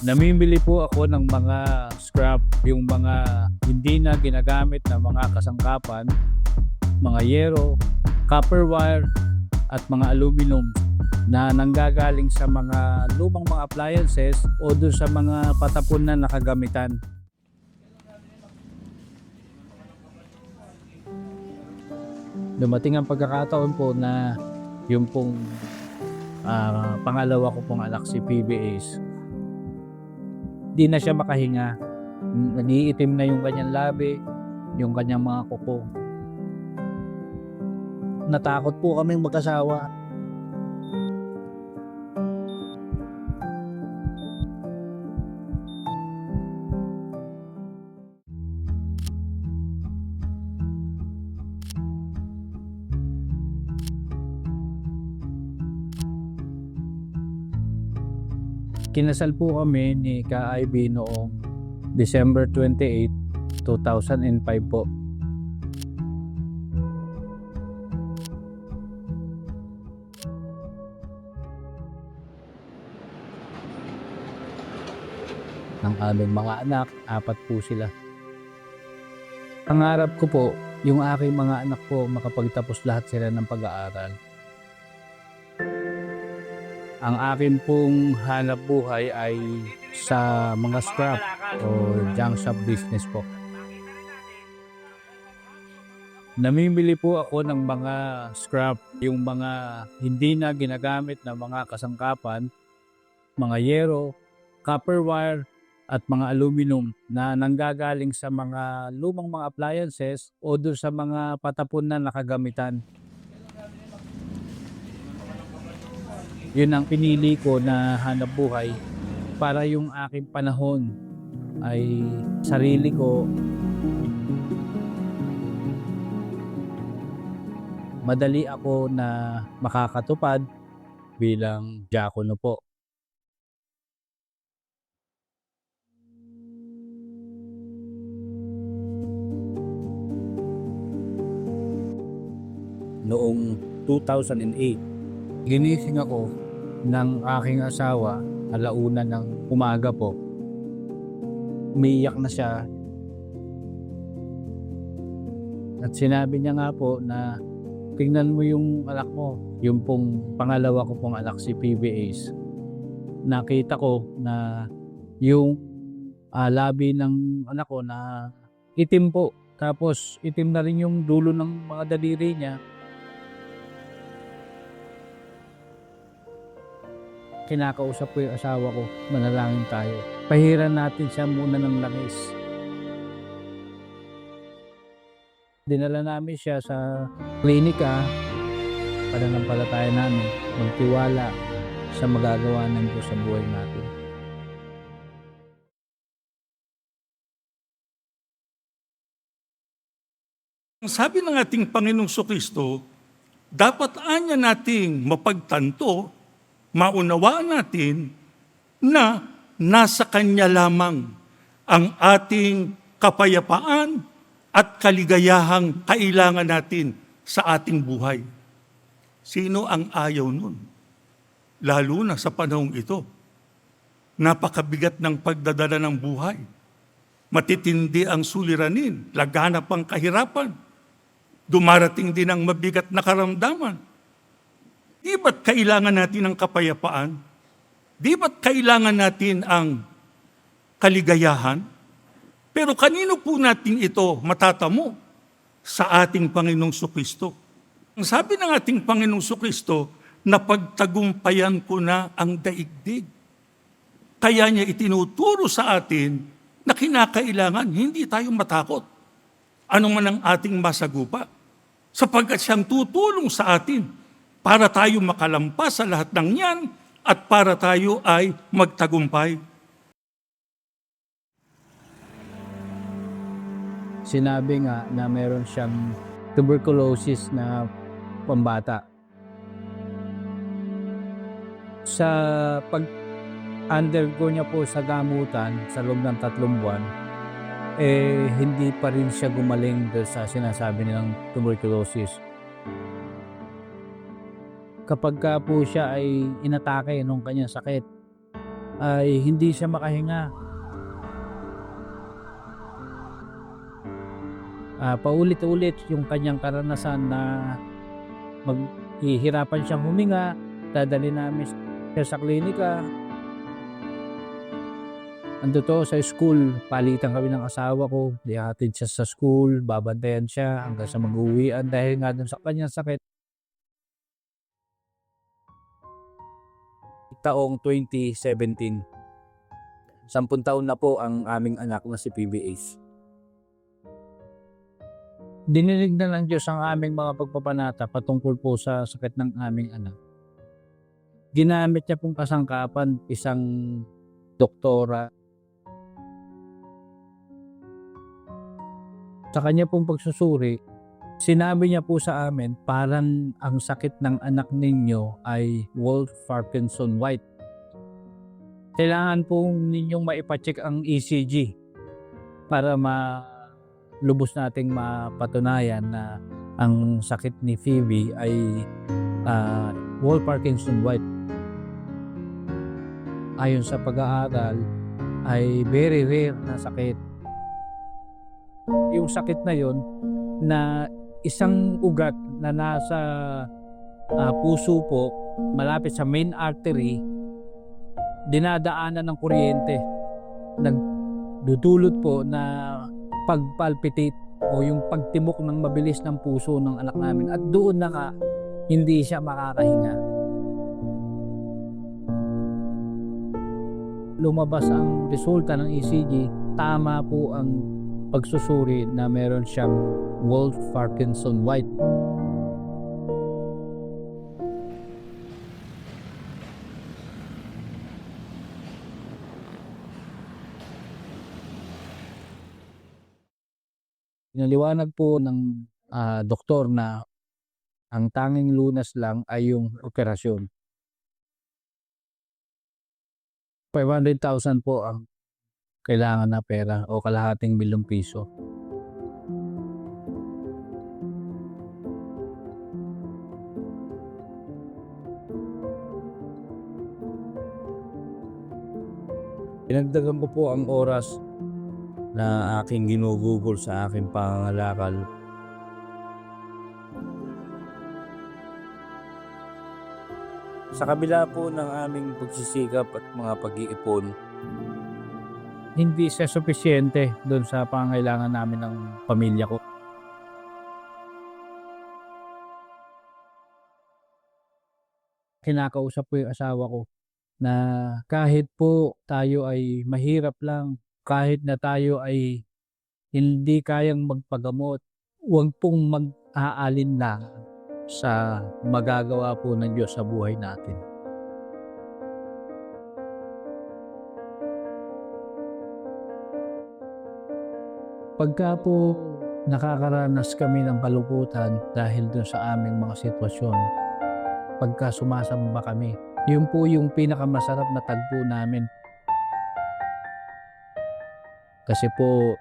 Namimili po ako ng mga scrap, yung mga hindi na ginagamit na mga kasangkapan, mga yero, copper wire, at mga aluminum na nanggagaling sa mga lumang mga appliances o doon sa mga patapon na nakagamitan. Dumating ang pagkakataon po na yung pong pangalawa ko pong anak si PBAs, di na siya makahinga. Nag-iitim na yung kanyang labi, yung kanyang mga kuko. Natakot po kaming mag-asawa. Kinasal po kami ni Ka-IB noong December 28, 2005 po. Ang aming mga anak, 4 po sila. Pangarap ko po, yung aking mga anak po makapagtapos lahat sila ng pag-aaral. Ang akin pong hanap buhay ay sa mga scrap o junk shop business po. Namimili po ako ng mga scrap, yung mga hindi na ginagamit na mga kasangkapan, mga yero, copper wire, at mga aluminum na nanggagaling sa mga lumang mga appliances o doon sa mga patapon na nakagamitan. Yun ang pinili ko na hanap buhay para yung aking panahon ay sarili ko. Madali ako na makakatupad bilang diakono po. Noong 2008, ginising ako ng aking asawa, alauna ng umaga po. Umiiyak na siya. At sinabi niya nga po na tingnan mo yung anak mo, yung pong pangalawa ko pong anak si PBAs. Nakita ko na yung labi ng anak ko na itim po. Tapos itim na rin yung dulo ng mga daliri niya. Kinakausap ko yung asawa ko, manalangin tayo. Pahiran natin siya muna ng langis. Dinala namin siya sa klinika. Pananampalataya namin, magtiwala sa magagawa ng Diyos sa buhay natin. Sabi ng ating Panginoong Kristo, dapat anya nating mapagtanto, maunawaan natin na nasa Kanya lamang ang ating kapayapaan at kaligayahang kailangan natin sa ating buhay. Sino ang ayaw nun? Lalo na sa panahong ito. Napakabigat ng pagdadala ng buhay. Matitindi ang suliranin, laganap ang kahirapan. Dumarating din ang mabigat na karamdaman. Di ba't kailangan natin ang kapayapaan? Di ba't kailangan natin ang kaligayahan? Pero kanino po natin ito matatamo? Sa ating Panginoong Kristo. Ang sabi ng ating Panginoong Kristo, napagtagumpayan ko na ang daigdig. Kaya niya itinuturo sa atin na kinakailangan hindi tayo matakot. Ano man ang ating masagupa. Sapagkat siyang tutulong sa atin para tayo makalampas sa lahat ng yan at para tayo ay magtagumpay. Sinabi nga na meron siyang tuberculosis na pambata. Sa pag-undergo niya po sa gamutan sa loob ng 3 buwan, hindi pa rin siya gumaling sa sinasabi nilang tuberculosis. Kapag ka po siya ay inatake nung kanyang sakit, ay hindi siya makahinga. Paulit-ulit yung kanyang karanasan na maghihirapan siyang huminga, dadalhin namin siya sa klinika. Ando to sa school, palitan kami ng asawa ko, ihatid siya sa school, babantayan siya hanggang sa mag-uwian dahil nga dun sa kanyang sakit. Taong 2017, 10 taon na po ang aming anak na si PBH. Dininig na ng Diyos ang aming mga pagpapanata patungkol po sa sakit ng aming anak. Ginamit niya pong kasangkapan isang doktora. Sa kanya pong pagsusuri, sinabi niya po sa amin, parang ang sakit ng anak ninyo ay Wolff-Parkinson-White. Kailangan po ninyong maipacheck ang ECG para lubos nating mapatunayan na ang sakit ni Phoebe ay Wolff-Parkinson-White. Ayon sa pag-aaral, ay very rare na sakit. Yung sakit na yon na isang ugat na nasa puso po, malapit sa main artery, dinadaanan ng kuryente. Nagdudulot po na pagpalpitate o yung pagtimok ng mabilis ng puso ng anak namin, at doon na nga hindi siya makakahinga. Lumabas ang resulta ng ECG, tama po ang pagsusuri na meron siyang Wolff-Parkinson-White. Pinaliwanag po ng doktor na ang tanging lunas lang ay yung operasyon. 500,000 po ang kailangan na pera o kalahating milyong piso. Pinagdagan ko po ang oras na aking ginugugol sa aking pangangalakal. Sa kabila po ng aming pagsisikap at mga pag-iipon, hindi siya sufisyente doon sa pangangailangan namin ng pamilya ko. Kinakausap ko yung asawa ko na kahit po tayo ay mahirap lang, kahit na tayo ay hindi kayang magpagamot, huwag pong mag-aalinlangan sa magagawa po ng Diyos sa buhay natin. Pagka po nakakaranas kami ng kalungkutan dahil dun sa aming mga sitwasyon, pagka sumasamba kami, yun po yung pinakamasarap na tagpo namin. Kasi po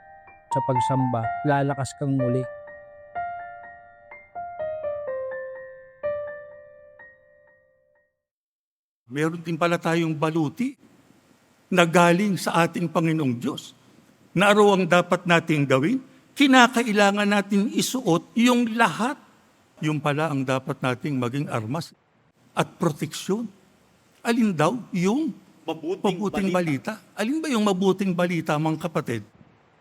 sa pagsamba, lalakas kang muli. Meron din pala tayong baluti na galing sa ating Panginoong Diyos. Na araw ang dapat nating gawin, kinakailangan natin isuot yung lahat. Yung pala ang dapat nating maging armas at proteksyon. Alin daw? Yung mabuting balita. Alin ba yung mabuting balita, mga kapatid?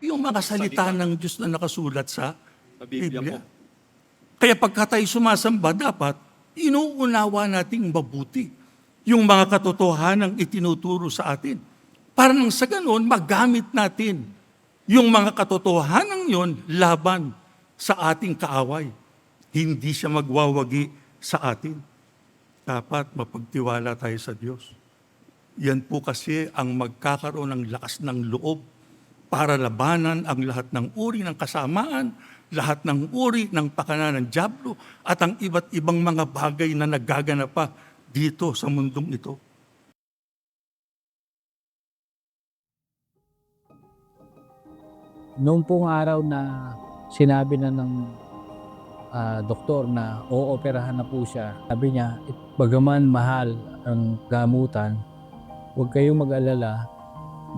Yung mga salita ng Diyos na nakasulat sa Biblia. Kaya pagka tayo sumasamba, dapat inuunawa nating mabuti yung mga katotohanang itinuturo sa atin. Para nang sa ganoon, magamit natin yung mga katotohanan yon laban sa ating kaaway. Hindi siya magwawagi sa atin. Dapat mapagtiwala tayo sa Diyos. Yan po kasi ang magkakaroon ng lakas ng loob para labanan ang lahat ng uri ng kasamaan, lahat ng uri ng pakana ng dyablo, at ang iba't ibang mga bagay na nagaganap pa dito sa mundong ito. Noong pong araw na sinabi na ng doktor na ooperahan na po siya, sabi niya, bagaman mahal ang gamutan, Huwag kayong mag-alala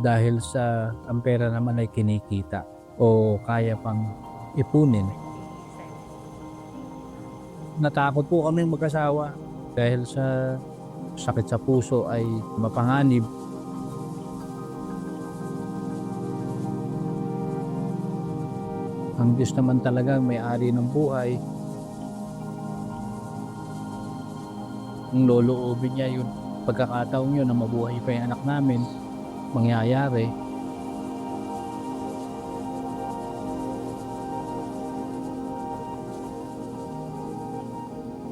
dahil sa ang pera naman ay kinikita o kaya pang ipunin. Natakot po kaming mag-asawa dahil sa sakit sa puso ay mapanganib. Ang Diyos naman talaga may-ari ng buhay. Ang loloobin niya yun, pagkakataon yun na mabuhay pa yung anak namin, mangyayari.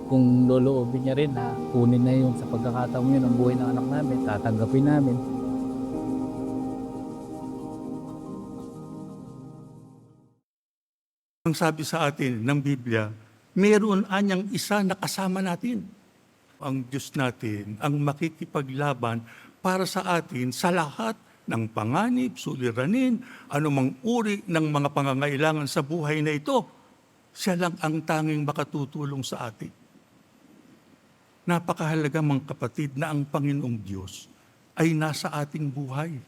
Kung loloobin niya rin na kunin na yun sa pagkakataon yun ang buhay ng anak namin, tatanggapin namin. Ang sabi sa atin ng Biblia, meron anyang isa na kasama natin. Ang Diyos natin ang makikipaglaban para sa atin sa lahat ng panganib, suliranin, anumang uri ng mga pangangailangan sa buhay na ito. Siya lang ang tanging makatutulong sa atin. Napakahalaga mga kapatid na ang Panginoong Diyos ay nasa ating buhay.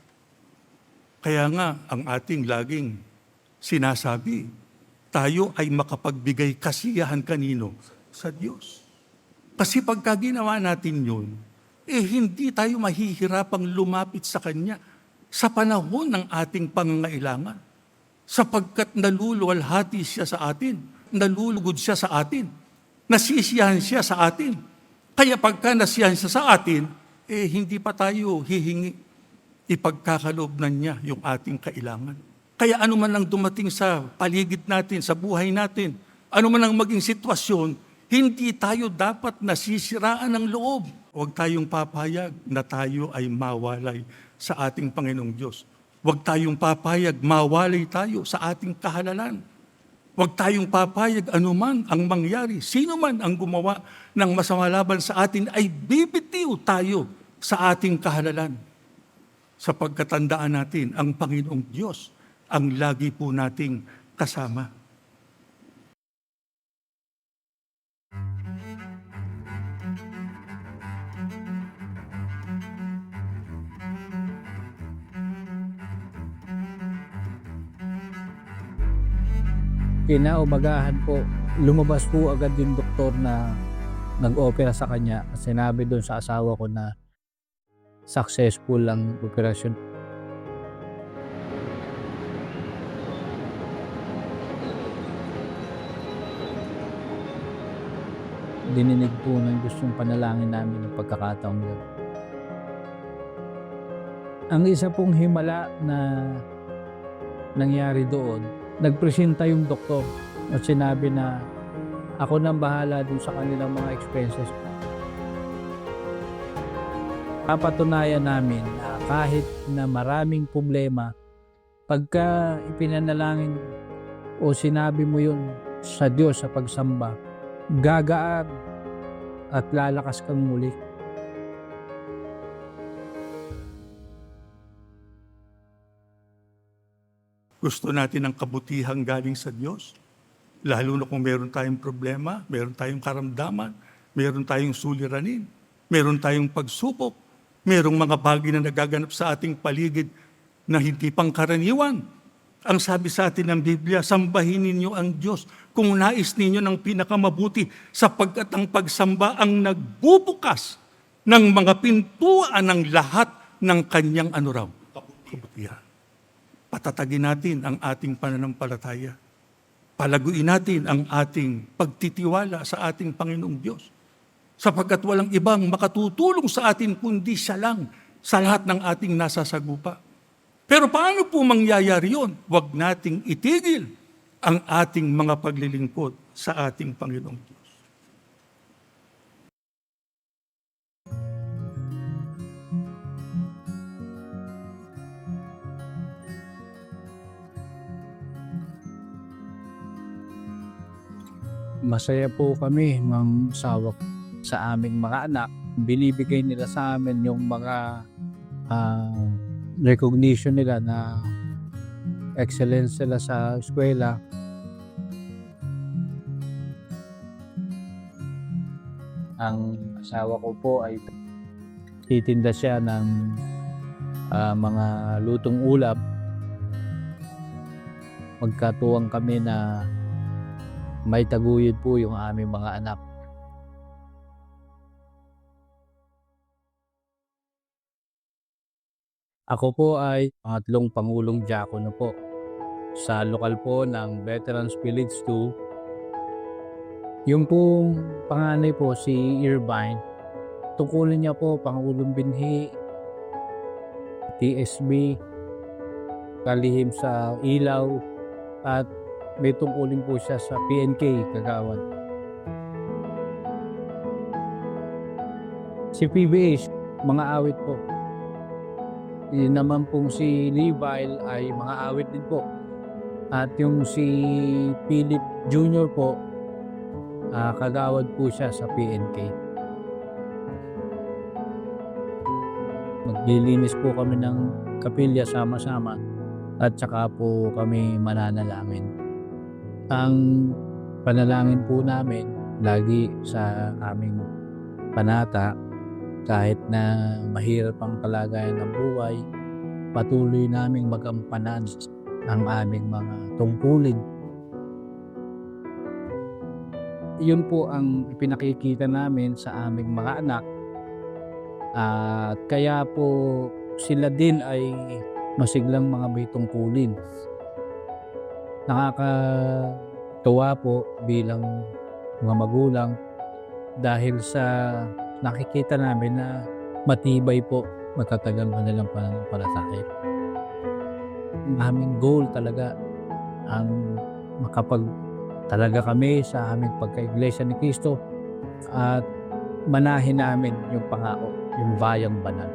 Kaya nga ang ating laging sinasabi, tayo ay makapagbigay kasiyahan kanino? Sa Diyos. Kasi pagka ginawa natin yun, hindi tayo mahihirapang lumapit sa Kanya sa panahon ng ating pangangailangan. Sapagkat naluluwalhati siya sa atin, nalulugod siya sa atin, nasisiyahan siya sa atin. Kaya pagka nasiyahan siya sa atin, hindi pa tayo hihingi. Ipagkakaloob na niya yung ating kailangan. Kaya ano man ang dumating sa paligid natin, sa buhay natin, ano man ang maging sitwasyon, hindi tayo dapat nasisiraan ng loob. Huwag tayong papayag na tayo ay mawalay sa ating Panginoong Diyos. Huwag tayong papayag mawalay tayo sa ating kahalalan. Huwag tayong papayag anuman ang mangyari. Sino man ang gumawa ng masama laban sa atin ay bibitiw tayo sa ating kahalalan. Sa pagkatandaan natin, ang Panginoong Diyos ang lagi po nating kasama. Kinaumagahan po, lumabas po agad yung doktor na nag-opera sa kanya. Sinabi doon sa asawa ko na successful ang operasyon. Dininig po ng Diyos yung panalangin namin ng pagkakataong yun. Ang isa pong himala na nangyari doon, nagpresenta yung doktor at sinabi na ako nang bahala dun sa kanilang mga expenses. Papatunayan namin na kahit na maraming problema, pagka ipinanalangin o sinabi mo yun sa Diyos sa pagsamba, gagaan at lalakas kang muli. Gusto natin ang kabutihang galing sa Diyos. Lalo na kung meron tayong problema, meron tayong karamdaman, meron tayong suliranin, meron tayong pagsubok, merong mga bagay na nagaganap sa ating paligid na hindi pangkaraniwan. Ang sabi sa atin ng Biblia, sambahin ninyo ang Diyos kung nais ninyo ng pinakamabuti sapagkat ang pagsamba ang nagbubukas ng mga pintuan ng lahat ng kanyang kabutihan. Patatagin natin ang ating pananampalataya. Palaguin natin ang ating pagtitiwala sa ating Panginoong Diyos. Sapagkat walang ibang makatutulong sa atin kundi siya lang sa lahat ng ating nasasagupa. Pero paano po mangyayari yun? Huwag nating itigil ang ating mga paglilingkod sa ating Panginoong Diyos. Masaya po kami ng asawa ko sa aming mga anak. Binibigay nila sa amin yung mga recognition nila na excellence sila sa eskwela. Ang asawa ko po ay titinda siya ng mga lutong ulap. Magkatuwang kami na may taguyod po yung aming mga anak. Ako po ay pangatlong Pangulong Diakono po sa lokal po ng Veterans Village 2. Yung pong panganay po si Irvine, tungkulin niya po Pangulong Binhi, TSB, kalihim sa ilaw, at may tungkulin po siya sa PNK Kagawad. Si PBA, mga awit po. Yun naman pong si Leville ay mga awit din po. At yung si Philip Jr. po, kagawad po siya sa PNK. Maglilinis po kami ng kapilya sama-sama at saka po kami mananalangin. Ang panalangin po namin lagi sa aming panata, kahit na mahirap ang kalagayan ng buhay, patuloy naming magampanan ang aming mga tungkulin. Yun po ang ipinakikita namin sa aming mga anak. At kaya po sila din ay masiglang mga may tungkulin. Nakakatuwa po bilang mga magulang dahil sa nakikita namin na matibay po, matatagal kanilang pananampalataya. Ang aming goal talaga ang talaga kami sa aming pagka-Iglesia ni Cristo at manahin namin yung pangako, yung bayang banal.